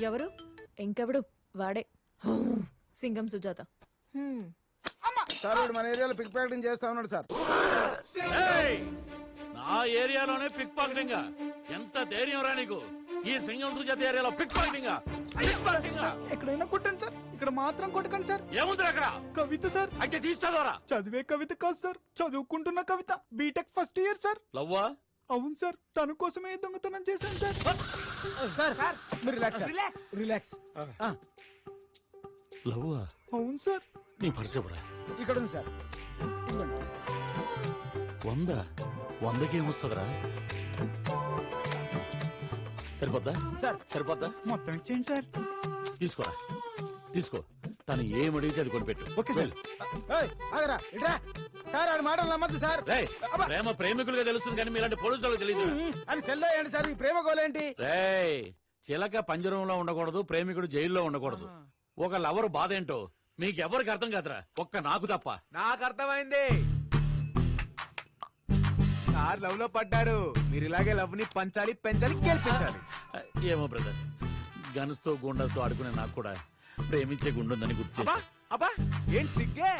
ఎవరు? ఇంకెవడు? వాడే సింగం సుజాత. సార్ మన ఏరియాలో పిక్ ప్యాకెటింగ్ చేస్తా ఉన్నాడు సార్. నా ఏరియాలోనే పిక్ పాకెటింగ్? ఎంత ధైర్యం రా నీకు? ఈ సింగం సుజాత ఏరియాలో పిక్ పాకెటింగ్? ఎక్కడైనా కొట్టండి సార్, ఇక్కడ మాత్రం కొట్టకండి సార్. ఏముంది అక్కడ? కవిత సార్. అయితే తీస్తారా? చదివే కవిత కాదు సార్, చదువుకుంటున్న Kavitha. BTech first year sir. లవ్వా? అవును సార్, తన కోసమే దొంగతనం చేశాను సార్. సార్ మీరు రిలాక్స్. లవ్వా? అవును సార్. నీ పరిచయరా? ఇక్కడ ఉంది సార్. 100కి ఏమొస్తుందిరా? సరిపోద్దా సార్? సరిపోద్దా? మొత్తం ఇచ్చేయండి సార్. తీసుకోరా, తీసుకో. తను ఏమడిగితే అది కొనిపెట్టు. Okay sir. ఆగరా ఇట్రా సార్, ఆడి మాటలు నమ్మద్దు సార్. రేయ్, ప్రేమ ప్రేమికులుగా తెలుస్తుంది కానీ మీలాంటి పోలీసులకు తెలియదు. అని సెల్ అయ్యండి సార్, ఈ ప్రేమ గోలేంటి? రేయ్, చిలక పంజరంలో ఉండకూడదు, ప్రేమికుడు జైల్లో ఉండకూడదు. ఒక లవర్ బాధ ఏంటో మీకెవరికి అర్థం కాదురా, ఒక్క నాకు తప్ప. నాకు అర్థమైంది. సార్ లవ్ లో పడ్డారు. మీరు ఇలాగే లవ్ ని పంచాలి, పెంచాలి, గెలిపించాలి. ఏమో బ్రదర్, గన్స్తో గుండస్తో ఆడుకునే నాకు కూడా ప్రేమించే గుండుందని గుర్తు చేశా. అబ్బా ఏంటి సిగ్గే?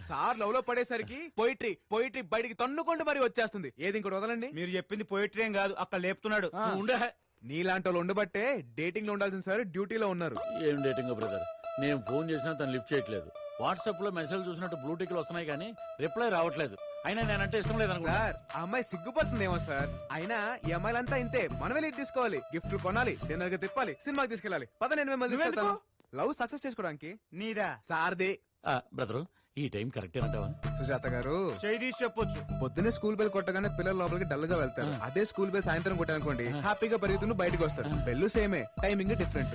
సార్ లవ్ లో పడేసరికి పోయిటరీ బయటికి తన్నుకుంటూ మరి వచ్చేస్తుంది. ఏది ఇంకోటి వదలండి. మీరు చెప్పింది పోయిటరీ ఏం కాదు, అక్కడ లేపుతున్నాడు. నువ్వు ఉండే. నీలాంటి వాళ్ళు ఉండబట్టే డేటింగ్ లో ఉండాల్సిన సార్ డ్యూటీలో ఉన్నారు. ఏం డేటింగ్ బ్రదర్? నేను ఫోన్ చేసినా తను లిఫ్ట్ చేయట్లేదు. వాట్సాప్ లో మెసేజ్ చూసినట్టు బ్లూటిక్లు వస్తున్నాయి కానీ రిప్లై రావట్లేదు. అయినా నేనంటే ఇష్టం లేదు సార్. ఆ అమ్మాయి సిగ్గుపడుతుందేమో సార్. అయినా ఈ అమ్మాయిలంతా ఇంతే. మనమే లీడ్ తీసుకోవాలి, గిఫ్ట్లు కొనాలి, డిన్నర్ గా తిప్పాలి, సినిమాకి తీసుకెళ్ళాలి. పద నేను మిమ్మల్ని తీసుకెళ్తాను. లవ్ సక్సెస్ చేసుకోవడానికి. నీదా? సార్దే. బ్రదరు, ఈ టైం కరెక్టే అంటావా? సుజాత గారు చేయి తీసి చెప్పొచ్చు. పొద్దున్నే స్కూల్ బెల్ కొట్టగానే పిల్లలు లోపలికి డల్ గా వెళ్తారు. అదే స్కూల్ బెల్ సాయంత్రం కొట్టానుకోండి, హ్యాపీగా పరిగెత్తును బయటకు వస్తారు. బెల్లు సేమే, టైమింగ్ డిఫరెంట్.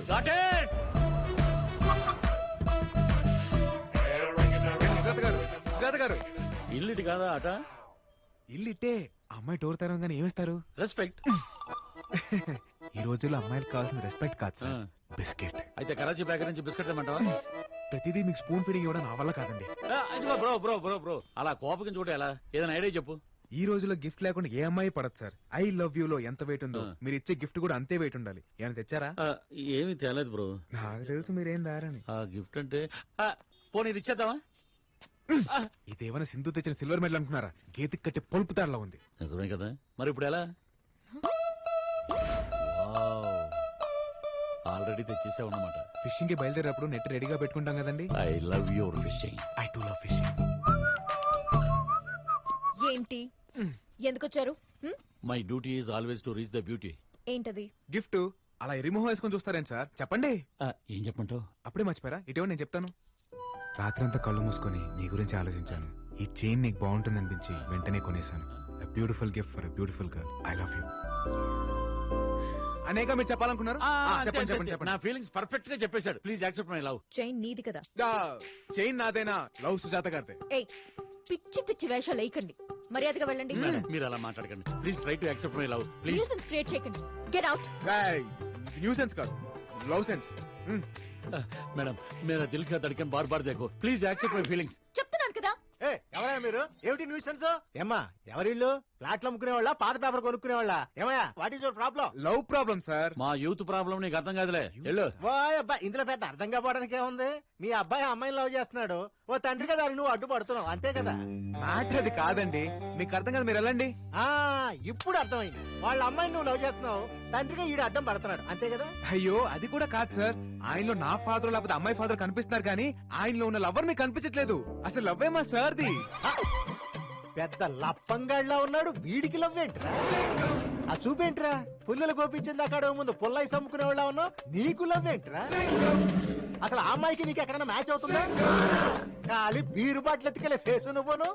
సుజాత గారు, ఇల్లు కాదా ఆట? ఇల్లిట్టే. అమ్మాయి డోర్ తెరవగానే ఏమిస్తారు? రెస్పెక్ట్. ఈ రోజుల్లో అమ్మాయిలకు కావాల్సిన రెస్పెక్ట్ కాదు సార్, బిస్కెట్. అయితే కరాచీ బేకరీ నుంచి బిస్కెట్ తెమ్మంటావా? ప్రతిదీ మీకు స్పూన్ ఫీడింగ్ ఇవ్వడం నా వల్ల కాదండి. ఇదిగో బ్రో బ్రో బ్రో బ్రో, అలా కోపం చూడ ఎలా? ఏదైనా ఐడియా చెప్పు. ఈ రోజుల్లో గిఫ్ట్ లేకుండా ఏ అమ్మాయి పడదు సార్. ఐ లవ్ యూ లో ఎంత వెయిట్ ఉందో మీరు ఇచ్చే గిఫ్ట్ కూడా అంతే వెయిట్ ఉండాలి. ఏమైనా తెచ్చారా? ఏమీ తేలేదు బ్రో. నాకు తెలుసు మీరేం దారని. ఆ గిఫ్ట్ అంటే పోనీ ఇది ఇచ్చేద్దామా? ఇదేమైనా సింధు తెచ్చిన సిల్వర్ మెడల్ అనుకున్నారా? గీతికి కట్టే పొలుపు తాడలా ఉంది. నిజమే కదా, మరి ఇప్పుడు ఎలా? ఆల్రెడీ తెచ్చేసావు అన్నమాట. ఫిషింగ్ కి బయలుదేరేటప్పుడు నెట్ రెడీగా పెట్టుకుంటాం కదండి. I love your fishing. I too love fishing. ఏంటి? ఎందుకొచ్చారు? My duty is always to reach the beauty. ఏంటది? గిఫ్ట్ అలా ఎరిమోహం వేసుకొని చూస్తారేం సార్? చెప్పండి. ఏం చెప్పంటావు? అప్పుడే మర్చిపోయారా? ఇటీవల నేను చెప్తాను. రాత్రంతా కళ్ళు మూసుకొని నీ గురించి ఆలోచించాను. ఈ చైన్ నీకు బాగుంటుంది అనిపించి వెంటనే కొనేశాను. Beautiful gift for beautiful girl. I love you. అనేక మీరు చెప్పాలనుకున్నారు? చెప్పండి చెప్పండి చెప్పండి. నా ఫీలింగ్స్ పర్ఫెక్ట్ గా చెప్పేశాడు. Please accept my love. Chain నీది కదా? చైన్ నాదేనా? లవ్ సుజాత గారిదే. ఏయ్, పిచ్చి పిచ్చి వేషాలు వేయకండి, మర్యాదగా వెళ్ళండి. మీరు అలా మాట్లాడకండి. Please try to accept my love. Please. Nuisance create చేయకండి. Get out. న్యూసెన్స్ కాదు, లవ్ సెన్స్. మేడం, మేరా దిల్ కా ధడ్కన్ బార్ బార్ దేఖో. Please accept my feelings. చెప్తున్నాను కదా. ఎవరయ్యా మీరు? ఏమిటి న్యూసెన్స్? ఏమ్మా ఎవరిల్లు? ఫ్లాట్లు అమ్ముకునే వాళ్ళ, పాత పేపర్ కొనుక్కునే వాళ్ళ? ఏమయ్యా, what is your problem? Love problem sir. మా యూత్ ప్రాబ్లం నీకు అర్థం కాదులే. వెళ్ళు. ఓయ్ అబ్బా, ఇందులో పెద్ద అర్థం కావడానికి ఏముంది? మీ అబ్బాయి అమ్మాయిని లవ్ చేస్తున్నాడు. ఓ తండ్రి కదా నువ్వు అడ్డుపడుతున్నావు, అంతే కదా? మ్యాటర్ అది కాదండి, మీకు అర్థం కాదు. మీరు వెళ్ళండి. ఇప్పుడు అర్థమైంది. వాళ్ళ అమ్మాయిని నువ్వు లవ్ చేస్తున్నావు, తండ్రిగా ఈడు అడ్డం పడుతున్నాడు, అంతే కదా? అయ్యో అది కూడా కాదు సార్. ఆయనలో నా ఫాదర్ లేకపోతే అమ్మాయి ఫాదర్ కనిపిస్తున్నారు కానీ ఆయనలో ఉన్న లవర్ మీకు కనిపించట్లేదు. అసలు లవ్ ఏమా సార్ది? పెద్ద లప్పంగాడిలా ఉన్నాడు, వీడికి లవ్ ఏంట్రా? ఆ చూపేంట్రా? పుల్లలు కోపించింది అక్కడ ముందు పుల్లయి సమ్ముకునే వాళ్ళ ఉన్నావు, నీకు లవ్ ఏంట్రా? అసలు ఆ అమ్మాయికి నీకు ఎక్కడైనా మ్యాచ్ అవుతుందా? ఖాళీ బీరు బాటిల్ ఎత్తుకెళ్ళే ఫేస్ నువ్వును.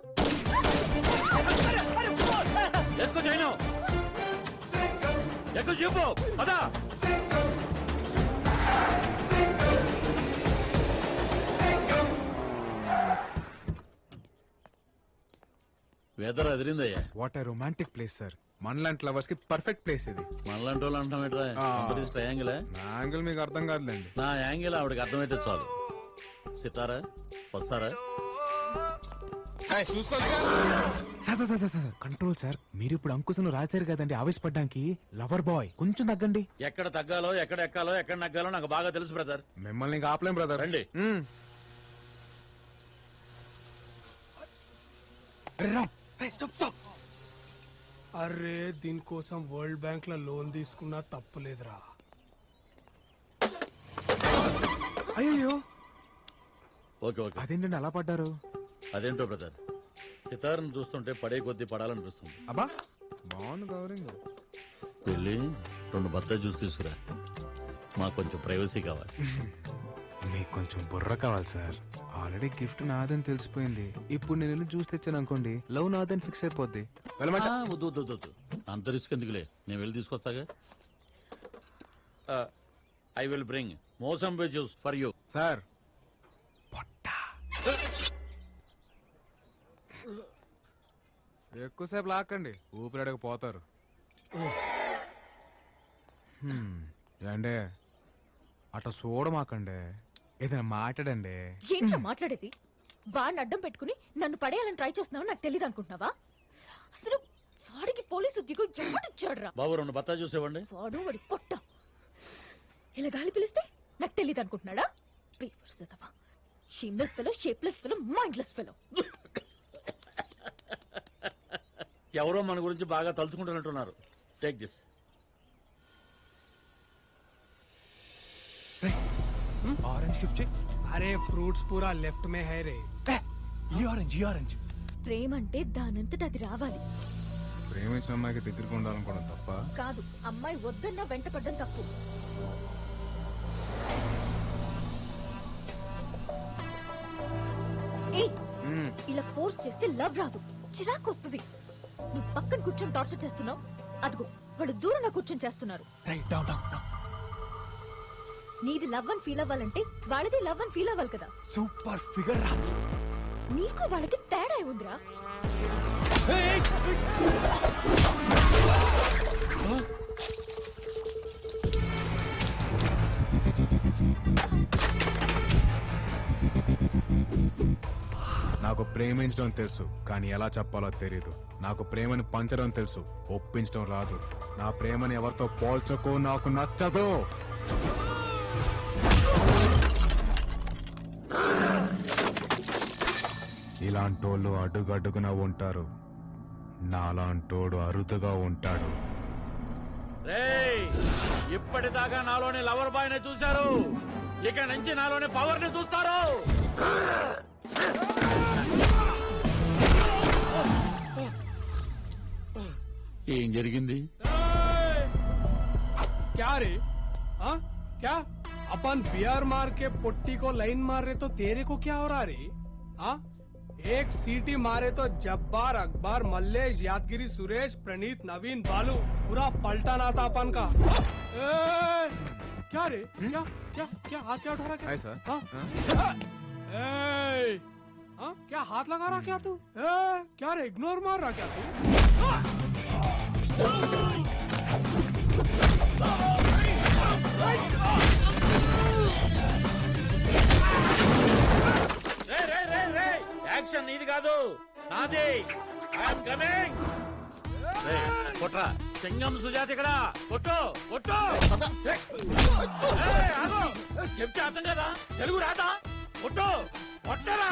చెప్పు అదా. వెదర్ అదిరిందయ్యా. What a romantic place sir. మనలాంటి లవర్స్ కి పర్ఫెక్ట్ ప్లేస్ ఇది. మనలాంటి వాళ్ళు అంటాం. ట్రయాంగిల్ నా యాంగిల్ మీకు అర్థం కాదులేండి. నా యాంగిల్ ఆవిడకి అర్థమైతే చాలు. సితారా వస్తారా? Sir control sir. మీరు ఇప్పుడు అంకుశను రాశారు కదండి ఆవేశపడ్డానికి. లవర్ బాయ్ కొంచెం తగ్గండి. ఎక్కడ తగ్గాలో ఎక్కడ ఎక్కాలో ఎక్కడ నగ్గాలో నాకు బాగా తెలుసు బ్రదర్. మిమ్మల్ని ఇంకా ఆపలేం బ్రదర్. రండి. అరే దీనికోసం వరల్డ్ బ్యాంక్ లో లోన్ తీసుకున్నా తప్పులేదురా. అయ్యో ఓకే ఓకే. అదేంటండి అలా పడ్డారు? అదేంటో బ్రదర్, సితార్ను చూస్తుంటే పడే కొద్దీ పడాలనిపిస్తుంది. అబ్బా బాగుంది కవరింగ్. వెళ్ళి 2 బత్తాయి జ్యూస్ తీసుకురా, మాకు కొంచెం ప్రైవసీ కావాలి. మీకు కొంచెం బుర్ర కావాలి సార్. ఆల్రెడీ గిఫ్ట్ నాదని తెలిసిపోయింది. ఇప్పుడు నేను వెళ్ళి జ్యూస్ తెచ్చాను అనుకోండి, లవ్ నాదని ఫిక్స్ అయిపోద్ది. వద్దు వద్దు వద్దు, అంత రిస్క్ ఎందుకులే, నేను వెళ్ళి తీసుకొస్తాగా. I will bring mosambi juice for you. Sir ఎక్కువసేపు లాక్కండి, ఊపిరాడకు పోతారు. ఏండే అట్లా చూడమాకండి, ఏదైనా మాట్లాడండి. ఏంట్రా మాట్లాడేది? వాడిని అడ్డం పెట్టుకుని నన్ను పడేయాలని ట్రై చేస్తున్నావు నాకు తెలియదు అనుకుంటున్నావా? అసలు వాడికి పోలీసు ఉద్యోగం ఎవడిచ్చాడురా? బాబు 2 బత్తాయి జ్యూస్ ఇవ్వండి. వాడి పొట్ట ఇలా గాలి పిలిస్తే నాకు తెలియదు అనుకుంటున్నాడా? Shameless fellow, shapeless fellow, mindless fellow. ఎవరో మన గురించి బాగా తలుచుకుంటున్నట్టున్నారు. Take this. Orange gift. అరే ఫ్రూట్స్ పూరా లెఫ్ట్ మే హై రే. ఈ ఆరెంజ్. ప్రేమ అంటే దానంతట అది రావాలి. ప్రేమించిన అమ్మాయికి దగ్గరికి ఉండాలనుకోవడం తప్ప కాదు, అమ్మాయి వద్దన్నా వెంట పడ్డం తప్పు. ఏయ్, ఇలా ఫోర్స్ చేస్తే లవ్ రాదు, చిరాకు వస్తుంది. నువ్వు పక్కన కూర్చొని టార్చర్ చేస్తున్నావు, అదిగో వాళ్ళు దూరంగా కూర్చొని చేస్తున్నారు. నీది లవ్ అని ఫీల్ అవ్వాలంటే వాళ్ళది లవ్ అని ఫీల్ అవ్వాలి కదా. సూపర్ ఫిగర్ రా. నీకు వాళ్ళకి తేడా ఉందిరా. నాకు ప్రేమించడం తెలుసు, కానీ ఎలా చెప్పాలో తెలియదు. నాకు ప్రేమను పంచడం తెలుసు, ఒప్పించడం రాదు. నా ప్రేమని ఎవరితో పోల్చకో, నాకు నచ్చదు. ఇలాంటోళ్ళు అడుగడుగున ఉంటారు, నాలాంటోడు అరుదుగా ఉంటాడు. రేయ్, ఇప్పటిదాకా నాలోని లవర్ బాయ్ ని చూశారు, ఇక నుంచి నాలోని పవర్ ని చూస్తారు. ఏం జరిగింది? क्या रे? हाँ क्या? अपन बियर मार के पुट्टी को लाइन मार रहे तो तेरे को क्या हो रहा रे? हाँ एक सीटी मारे तो जब्बार, अकबर, मल्लेश, यादगिरी, सुरेश, प्रणीत, नवीन, बालू पूरा पलटाना था अपन का. क्या रे? क्या क्या क्या हाथ क्या उठा रहा? क्या? Hi sir. हाँ? हाँ? क्या हाथ लगा रहा क्या तू? क्या रे इग्नोर मार रहा क्या तू? యాక్షన్ నీది కాదు, నాది. I'm coming. కొట్రా, సింగం సుజాత ఇక్కడ. కొట్టు కొట్టు. చెప్తే అర్థం కదా, తెలుగు రాదా? కొట్టు కొట్టరా.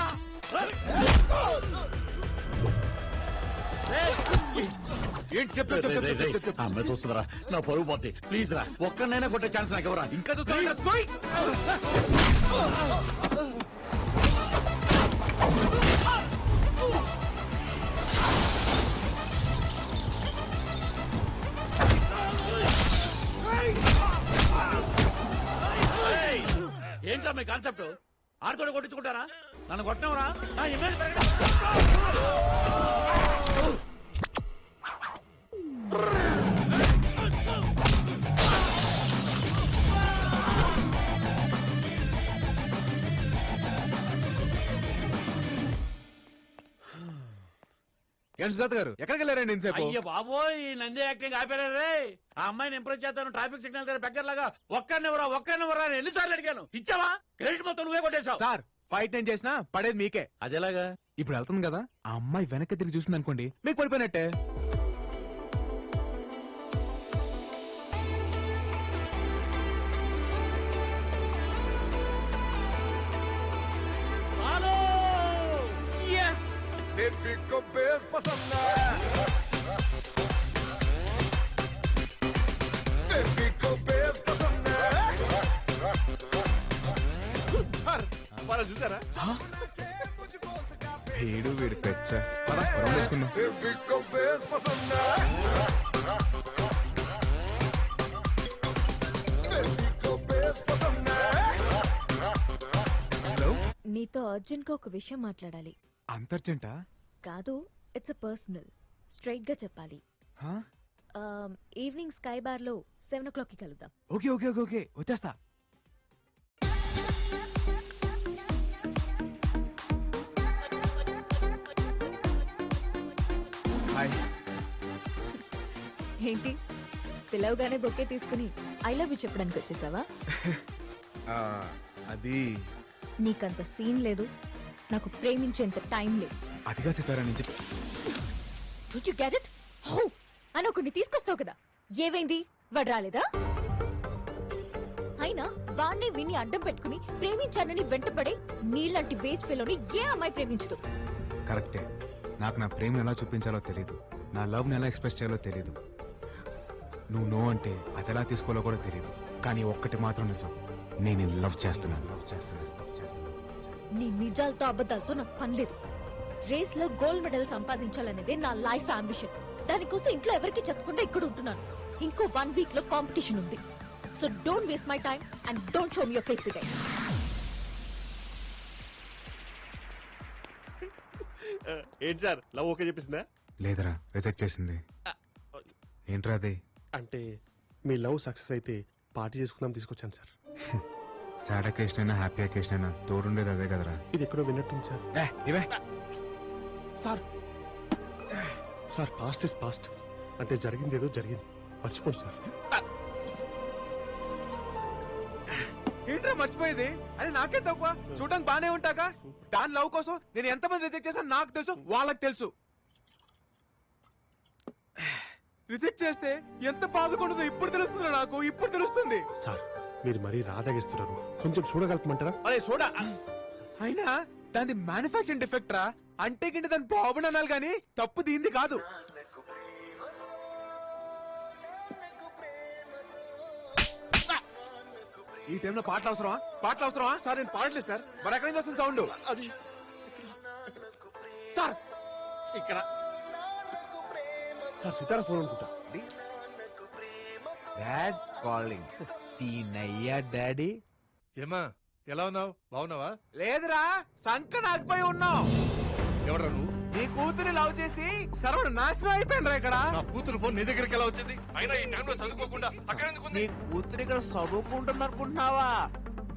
అమ్మాయి చూస్తుందిరా, నా పరువు పోతే. ప్లీజ్ రా, ఒక్కనైనా కొట్టే ఛాన్స్ నాకు ఎవరా? ఇంకా చూస్తా. ఏంటా మీ కాన్సెప్ట్? ఆడతోడు కొట్టించుకుంటారా? నన్ను కొట్టనవరా? నా ఇమేజ్ ఏంటి సుజాత గారు, ఎక్కడికి వెళ్ళారండి ఇంతసేపు? అయ్యో బాబోయ్, నంది యాక్టింగ్ ఆపారే. ఆ అమ్మాయిని ఇంప్రెస్ చేస్తాను ట్రాఫిక్ సిగ్నల్ దగ్గర బెగ్గరలాగా. ఒక్కరినివరా ఎన్నిసార్లు అడిగాను, ఇచ్చావా? క్రెడిట్ మొత్తం నువ్వే కొట్టేశావు. సార్, ఫైట్ నేను చేసినా పడేది మీకే. అదేలాగా? ఇప్పుడు వెళ్తుంది కదా, ఆ అమ్మాయి వెనక్కి తిరిగి చూసింది అనుకోండి, మీకు పడిపోయినట్టే. చూసారా వీడు పెచ్చ. పద, పొలం వేసుకుందాం. హలో, నీతో అర్జున్ గా ఒక విషయం మాట్లాడాలి. అంతర్జంటా? కాదు, ఇట్స్ అ పర్సనల్. స్ట్రైట్ గా చెప్పాలి. ఈవినింగ్ స్కై బార్ లో 7 o'clock కి కలుద్దాం. ఓకే ఓకే ఓకే ఓకే, వచ్చేస్తా. హాయ్. ఏంటి పిలవగానే బొకే తీసుకుని ఐ లవ్ యూ చెప్పడానికి వచ్చేసావా? అది నీకంత సీన్ లేదు, నాకు ప్రేమించేంత టైం లేదు. అదిగా సితారా నుంచి. Don't you get it? హో అని ఒకరిని తీసుకొస్తావు కదా, ఏవైంది? వాడు రాలేదా? అయినా వాణ్ణి విని అడ్డం పెట్టుకుని ప్రేమించానని వెంటపడే నీలాంటి వేస్ట్ పిల్లని ఏ అమ్మాయి ప్రేమించదు. కరెక్టే. నాకు నా ప్రేమను ఎలా చూపించాలో తెలియదు, నా లవ్ని ఎలా ఎక్స్ప్రెస్ చేయాలో తెలియదు. నువ్వు నో అంటే అది ఎలా తీసుకోవాలో కూడా తెలియదు. కానీ ఒక్కటి మాత్రం నిజం, నేను లవ్ చేస్తున్నాను. నీ నిజాలతో అబద్ధాలతో నాకు పని లేదు. రేస్ లో గోల్డ్ మెడల్ సంపాదించాలనేదే నా లైఫ్ అంబిషన్. దానికోసం ఇంట్లో ఎవరికి చెప్పకుండా ఇక్కడ ఉంటున్నాను. ఇంకో 1 week లో కాంపిటీషన్ ఉంది. So don't waste my time and don't show me your face again. ఏంటి సార్, లవ్ ఓకే చెప్పేసిందా? లేదరా, రిజెక్ట్ చేసింది. ఏంట్రా అది? అంటే మీ లవ్ సక్సెస్ అయితే పార్టీ చేసుకుందాం తీసుకొచ్చాను సార్. సాడ్ అకేషన్ అయినా హ్యాపీ అకేషన్ అయినా తోడుండేది అదే కదరా. ఇది ఎక్కడో విన్నట్టుంది సార్. ఇవే sir sir, past is past. అంటే జరిగింది ఏదో జరిగింది, మర్చిపోండి సార్. ఏంట్రా మర్చిపోయేది? అని నాకే తక్కువ. చూడడానికి బానే ఉంటాక దాని లవ్ కోసం నేను ఎంతమంది రిజెక్ట్ చేశాను నాకు తెలుసు, వాళ్ళకి తెలుసు. రిజెక్ట్ చేస్తే ఎంత బాధకుండదో ఇప్పుడు తెలుస్తుంది నాకు, ఇప్పుడు తెలుస్తుంది. సార్ మీరు మరీ రాదాగిస్తున్నారు, కొంచెం చూడగలుగుతామంటారా? అరే చూడా. అయినా దాని మ్యానుఫాక్చరింగ్ డిఫెక్ట్ రా. అంటే గింటే దాని బాబుని అనాలి గాని తప్పు దీంది కాదు. ఈ టైంలో పాటలు అవసరమా? పాటలు అవసరమా? సార్ నేను పాడలేదు సార్. మరి ఎక్కడి నుంచి వస్తుంది సౌండ్? అది సార్ ఇక్కడ సార్ సితారా ఫోన్ అనుకుంటా. Dad calling. తీనయ్యా డాడీ. ఏమా ఎలా ఉన్నావు? బాగున్నావా? లేదురా, సంక నాకుపోయి ఉన్నావు. ఎవడ్రా నువ్వు? నీ కూతురి లవ్ చేసి సర్వడు నాశనం అయిపోయినరా ఇక్కడ. నా కూతురు ఫోన్ నీ దగ్గరికి ఎలా వచ్చింది? అయినా ఈ టైంలో చదువుకోకుండా అక్కడ ఎందుకు ఉంది? నీ కూతురు ఇక్కడ చదువుకుంటుంది అనుకుంటున్నావా?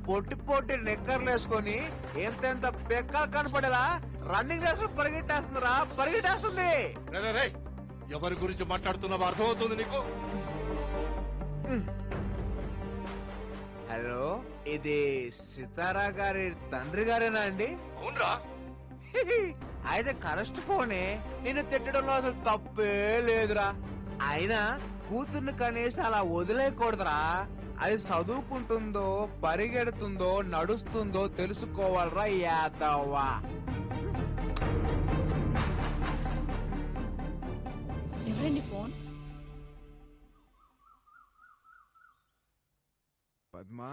పొట్టి పొట్టి నిక్కర్లు వేసుకొని ఎంతెంత పెక్కలు కనపడేలా రన్నింగ్ రేస్ పరిగెట్టేస్తుందిరా, పరిగెట్టేస్తుంది. రే, రే, రే, ఎవరి గురించి మాట్లాడుతున్నావో అర్థమవుతుంది నీకు? హలో, ఇది సితారా గారి తండ్రి గారేనా అండి? అవునరా. అయితే కరెస్ట్ ఫోనే. నిన్ను తిట్టడంలో అసలు తప్పే లేదురా. అయినా కూతుర్ని కనీసం అలా వదిలేయకూడదురా. అది చదువుకుంటుందో పరిగెడుతుందో నడుస్తుందో తెలుసుకోవాలరా యాదవ్వా. ఎవరండి phone? Padma,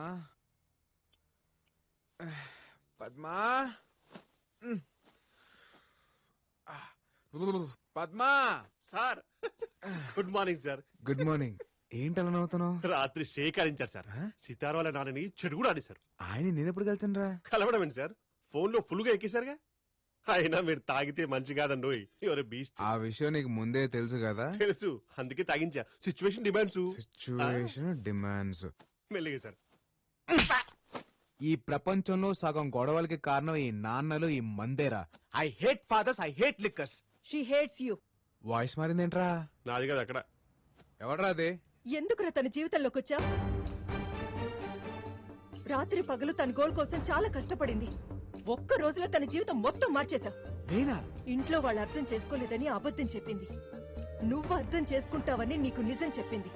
Padma, Padma. Sir good morning sir. Good morning. ఏంటి అలా నవ్వుతున్నావు? రాత్రి షేకారించారు సార్. సితార వాళ్ళ నాన్నని చెడు కూడా ఆడేశారు. ఆయన నేను ఎప్పుడు కలిసాను రా? కలవడం ఏంటి సార్, ఫోన్ లో ఫుల్ గా ఎక్కేశారుగా. అయినా మీరు తాగితే మంచి కాదండి. ఎవరు బీస్ట్. ఆ విషయం నీకు ముందే తెలుసు కదా. తెలుసు, అందుకే తాగించా. Situation demands. Situation demands. మెల్లిగా సార్. ఈ ప్రపంచంలో సగం గొడవలకి కారణం ఈ నాన్నలు, ఈ మందేరా. I hate fathers, I hate liquors. She hates you. Voice మారిందేంట్రా? నాది కదా అక్కడ. ఎవడ్రా అదే? ఎందుకురా తన జీవితంలోకి వచ్చా? రాత్రి పగలు తన గోల్ కోసం చాలా కష్టపడింది. ఒక్క రోజులో తన జీవితం మొత్తం మార్చేశావు. నేనా? ఇంట్లో వాళ్ళు అర్థం చేసుకోలేదని అబద్ధం చెప్పింది. నువ్వు అర్థం చేసుకుంటావని నీకు నిజం చెప్పింది.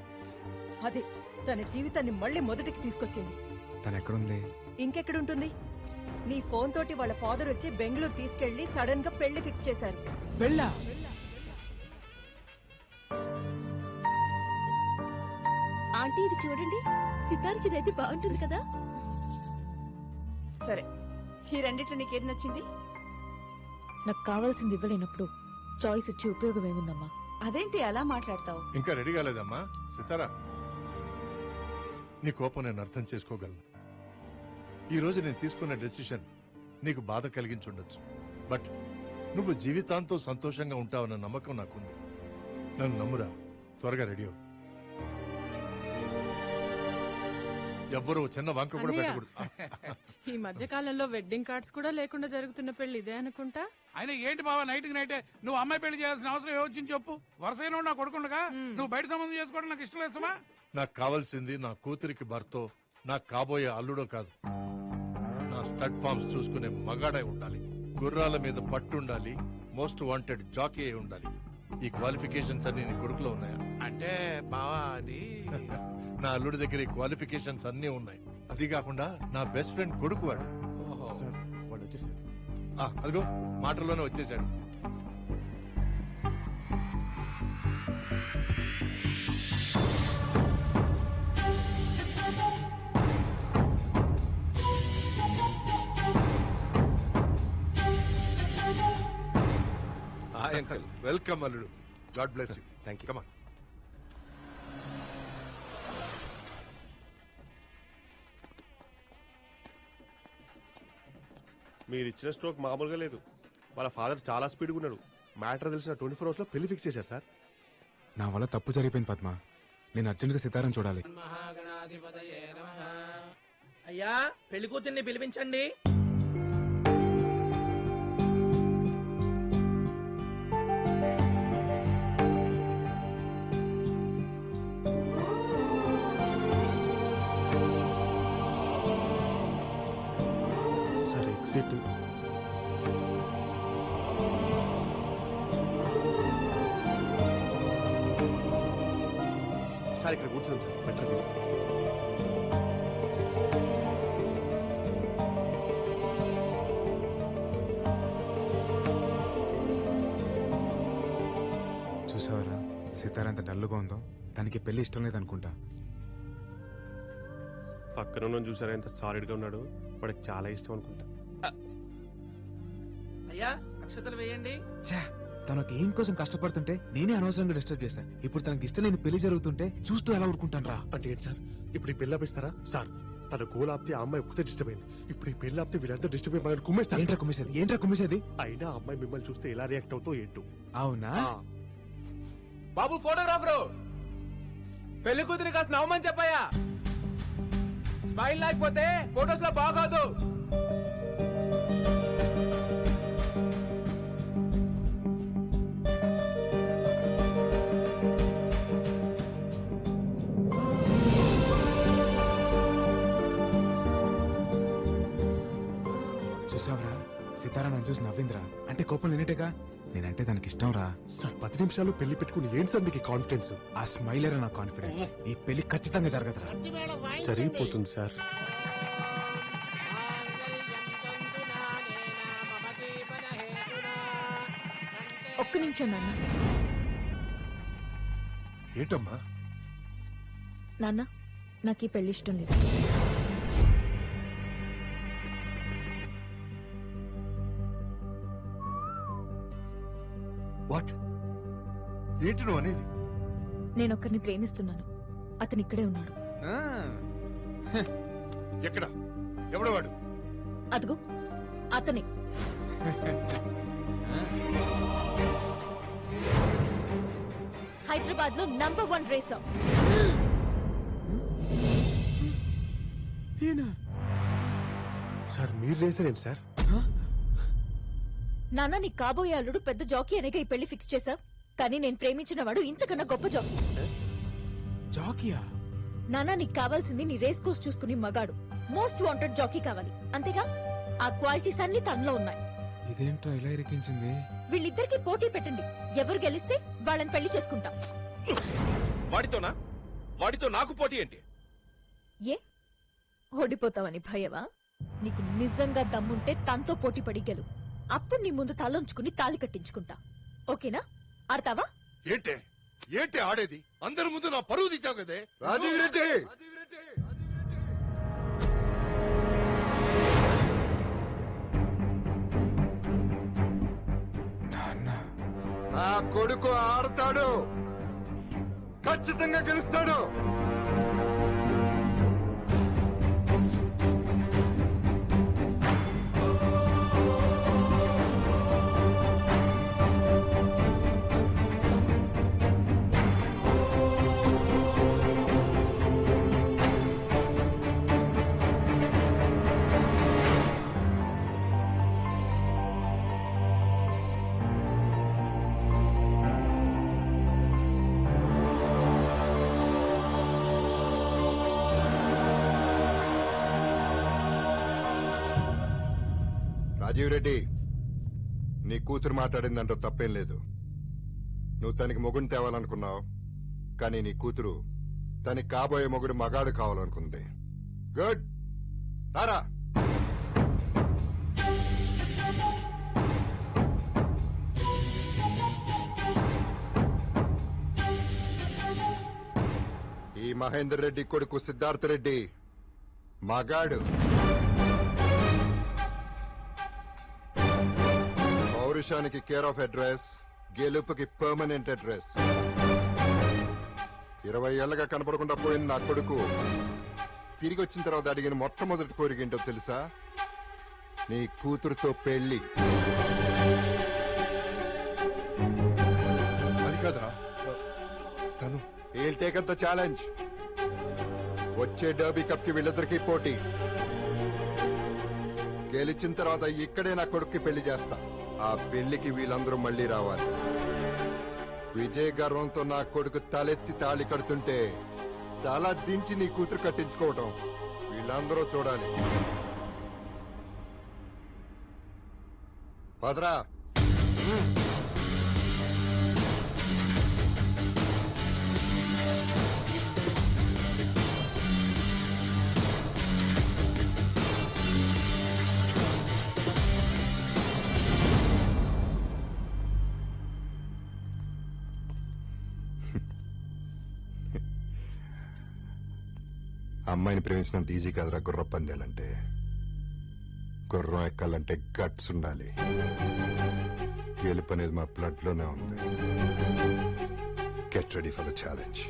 అదే తన జీవితాన్ని మళ్ళీ మొదటికి తీసుకొచ్చింది. తను ఎక్కడుంది? ఇంకెక్కడుంటుంది? నీ ఫోన్ తోటి వాళ్ళ ఫాదర్ వచ్చి బెంగళూరు తీసుకెళ్లి సడన్ గా పెళ్లి ఫిక్స్ చేశారు. పెళ్ళా? ఆంటీ ఇది చూడండి, సితార్కి ఇదైతే బాగుంటుంది కదా. సరే, ఈ రెండిట్లో నీకేది నచ్చింది? నాకు కావాల్సింది ఇవ్వలేనప్పుడు చాయిస్ ఇచ్చి ఉపయోగం ఏముందమ్మా? అదేంటి అలా మాట్లాడతావు? ఇంకా రెడీ కాలేదమ్మా సితారా. నీ కోపం నేను అర్థం చేసుకోగలను. ఈ రోజు నేను తీసుకున్న డెసిషన్ నీకు బాధ కలిగించుండొచ్చు, బట్ నువ్వు జీవితాంతం సంతోషంగా ఉంటావన్న నమ్మకం నాకుంది. నన్ను నమ్మురా, త్వరగా రెడీ అవ్వు. ఎవ్వరూ చిన్న వంక కూడా పెట్టకూడదు. ఈ మధ్య కాలంలో వెడ్డింగ్ కార్డ్స్ కూడా లేకుండా జరుగుతున్న పెళ్లి ఇదే అనుకుంటా. ఆయన ఏంటి బావా నైట్ కి నైటే నువ్వు అమ్మాయి పెళ్లి చేయాల్సిన అవసరం ఏమొచ్చింది చెప్పు. వరుసైన నా కొడుకుండగా నువ్వు బయట సంబంధం చేసుకోవడం నాకు ఇష్టం లేదమ్మా. నాకు కావాల్సింది నా కూతురికి భర్తో, నాకు కాబోయే అల్లుడో కాదు. నా స్టడ్ ఫార్మ్స్ చూసుకునే మగాడై ఉండాలి, గుర్రాల మీద పట్టుండాలి, మోస్ట్ వాంటెడ్ జాకీ అయి ఉండాలి. ఈ క్వాలిఫికేషన్స్ అన్ని నీ కొడుకులో ఉన్నాయా? అంటే బావా అది నా అల్లుడి దగ్గర ఈ క్వాలిఫికేషన్స్ అన్ని ఉన్నాయి. అది కాకుండా నా బెస్ట్ ఫ్రెండ్ కొడుకు వాడు. వాళ్ళు వచ్చేసారు. అదిగో మాటల్లోనే వచ్చేసాడు. అంకల్ వెల్కమ్ అల్లుడు. God bless you. Thank you. Come on. మీరు ఇచ్చిన స్ట్రోక్ మామూలుగా లేదు. వాళ్ళ ఫాదర్ చాలా స్పీడ్గా ఉన్నాడు. మ్యాటర్ తెలిసిన 24 hours లో పెళ్లి ఫిక్స్ చేశారు సార్. నా వల్ల తప్పు జరిగిపోయింది పద్మ. నేను అర్జెంట్గా సితారం చూడాలి. అయ్యా, పెళ్లి కూతుర్ని పిలిపించండి. Sir exit. సార్ ఇక్కడ కూర్చోండి సార్, బెటర్ వ్యూ. చూసావరా సితార ఎంత డల్లుగా ఉందో. తనకి పెళ్లి ఇష్టం లేదనుకుంటా. పక్కన ఉన్న చూసారా ఎంత సాలిడ్గా ఉన్నాడు. వాడికి చాలా ఇష్టం అనుకుంటా. అయ్యా, అక్షతలు వేయండి. తనకు ఏం కోసం కష్టపడుతుంటే నేనే అనవసరంగా డిస్టర్బ్ చేశాను. ఇప్పుడు తనకి ఇష్టం లేని పెళ్లి జరుగుతుంటే చూస్తూ ఎలా ఊరుకుంటాను రా. అంటే ఏంటి సార్, ఇప్పుడు ఈ పెళ్లి ఆపిస్తారా? సార్, తన గోల్ ఆపితే ఆ అమ్మాయి ఒక్కతే డిస్టర్బ్ అయింది. ఇప్పుడు ఈ పెళ్లి ఆపితే వీళ్ళంతా డిస్టర్బ్ అయ్యి కుమ్మేస్తారు. ఏంట్రా కుమ్మేసేది? అయినా ఆ అమ్మాయి మిమ్మల్ని చూస్తే ఎలా రియాక్ట్ అవుతో ఏంటో. అవునా? బాబు ఫోటోగ్రాఫరు, పెళ్లి కూతురి కాస్త నవ్వమని చెప్పాయా. స్మైల్ లేకపోతే ఫోటోస్ లో బాగోదు. చూసావరా సితారా నన్ను చూసి నవ్విందిరా. అంటే కోపం లేనట్టేగా. నేనంటే తనకి ఇష్టం రా. సార్ 10 నిమిషాలు పెళ్లి పెట్టుకుని ఏంటి సార్ మీకు కాన్ఫిడెన్స్? ఆ స్మైలర్ నా కాన్ఫిడెన్స్. ఈ పెళ్లి ఖచ్చితంగా జరగదురా. జరిగిపోతుంది సార్. ఒక్క నిమిషం నాన్న. ఏంటమ్మా? నాన్న, నాకు ఈ పెళ్లి ఇష్టం లేదు. వాట్? ఏంటి నువ్వు అనేది? నేను ఒక్కరిని ప్రేమిస్తున్నాను. అతను ఇక్కడే ఉన్నాడు. ఎక్కడ? ఎవడు వాడు? అదిగో అతనే. హైదరాబాద్ లో నంబర్ 1 రేసర్. సార్ మీరు రేసారేంటి సార్? నాన్న, నీ కాబోయే అల్లుడు పెద్ద జాకీ అనేగా ఈ పెళ్లి ఫిక్స్ చేశావు. కానీ నేను ప్రేమించిన వాడు ఇంతకన్నా గొప్ప జాకీ. జాకీయా? నాన్న, నీకు కావాల్సింది నీ రేస్ కోర్స్ చూసుకుని మగాడు, మోస్ట్ వాంటెడ్ జాకీ కావాలి. అంతేగా? ఆ క్వాలిటీస్ అన్ని తనలో ఉన్నాయి. ఇదేంట్రా ఇలా ఇరికించింది? వీళ్ళిద్దరికి పోటీ పెట్టండి, ఎవరు గెలిస్తే వాళ్ళని పెళ్లి చేసుకుంటాం. వాడితోనా? వాడితో నాకు పోటీ ఏంటి? ఏ ఓడిపోతావని భయవా? నీకు నిజంగా దమ్ముంటే తనతో పోటీ పడి గెలు. అప్పుడు నీ ముందు తలంచుకుని తాళి కట్టించుకుంటా. ఓకేనా? ఆడతావా? ఏంటే ఏంటి ఆడేది? అందరి ముందు నా పరువు తీసావు కదే. రాజీవ్ రెడ్డి నా కొడుకు ఆడతాడు, ఖచ్చితంగా గెలుస్తాడు. రాజీవ్ రెడ్డి, నీ కూతురు మాట్లాడిందంటూ తప్పేం లేదు. నువ్వు తనకి మొగుడిని తేవాలనుకున్నావు, కానీ నీ కూతురు తనకి కాబోయే మొగుడు మగాడు కావాలనుకుంది. గుడ్, రారా. ఈ మహేందర్ రెడ్డి కొడుకు సిద్ధార్థ రెడ్డి మగాడు. పౌరుషానికి కేర్ ఆఫ్ అడ్రస్, గెలుపుకి పర్మనెంట్ అడ్రస్. 20 ఏళ్లగా కనపడకుండా పోయిన నా కొడుకు తిరిగి వచ్చిన తర్వాత అడిగిన మొట్టమొదటి కోరిక ఏంటో తెలుసా? నీ కూతురుతో పెళ్లి. అది కాదురా తను. He'll take up the challenge. వచ్చే డర్బీ కప్ కి వీళ్ళిద్దరికీ పోటీ. గెలిచిన తర్వాత ఇక్కడే నా కొడుక్కి పెళ్లి చేస్తా. ఆ పెళ్లికి వీళ్ళందరూ మళ్లీ రావాలి. విజయ గర్వంతో నా కొడుకు తలెత్తి తాళి కడుతుంటే తల దించి నీ కూతురు కట్టించుకోవటం వీళ్ళందరూ చూడాలి. పదరా. అమ్మాయిని ప్రేమించినంత ఈజీ కాదురా గుర్ర పందేలంటే. గుర్రం ఎక్కాలంటే గట్స్ ఉండాలి. గెలుపు అనేది మా బ్లడ్ లోనే ఉంది. Get ready for the challenge.